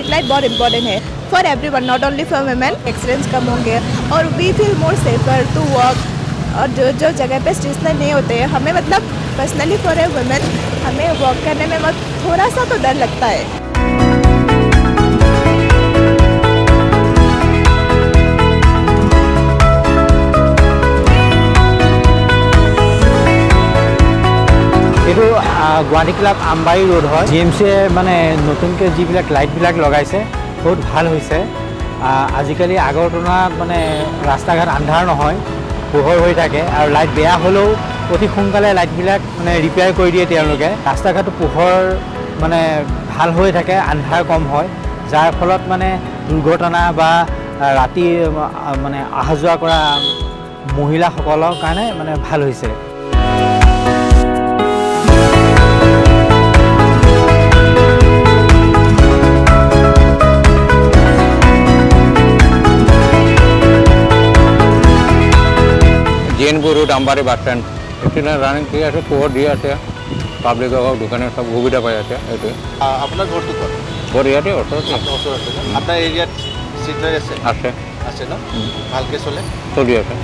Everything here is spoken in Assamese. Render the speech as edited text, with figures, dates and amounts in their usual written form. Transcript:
स्ट्रीट लाइट बहुत इंपॉर्टेंट है for everyone, not only for women. Accidents कम होंगे और we feel more safer to walk. और जो जगह पे स्ट्रीट लाइट नहीं होते हैं, हमें मतलब पर्सनली फॉर ए वुमेन हमें वॉक करने में थोड़ा सा तो डर लगता है। এইটো গুৱাহাটী ক্লাব আমবাৰী ৰোড হয়। GMCয়ে মানে নতুনকৈ যিবিলাক লাইটবিলাক লগাইছে বহুত ভাল হৈছে। আজিকালি আগৰ তুলনাত মানে ৰাস্তা ঘাট আন্ধাৰ নহয়, পোহৰ হৈ থাকে আৰু লাইট বেয়া হ'লেও অতি সোনকালে লাইটবিলাক মানে ৰিপেয়াৰ কৰি দিয়ে তেওঁলোকে। ৰাস্তা ঘাট পোহৰ মানে ভাল হৈ থাকে, আন্ধাৰ কম হয়, যাৰ ফলত মানে দুৰ্ঘটনা বা ৰাতি মানে অহা যোৱা কৰা মহিলাসকলৰ কাৰণে মানে ভাল হৈছে। জেনপুর রোড আমবাড়ি বাস স্ট্যান্ড এখানে রানিং ঠিক আছে, পোহর দিয়ে আছে, পাবলিকের দোকানের সব সুবিধা পাই আছে। এইটোৱে আপোনাৰ ঘৰটো ক'ত? ঘৰ ইয়াতে ওচৰতে ওচৰতে। আপোনাৰ এৰিয়াত ষ্ট্ৰীট লাইট আছে? আছে আছে ন? ভালকৈ চলে? চলি আছে।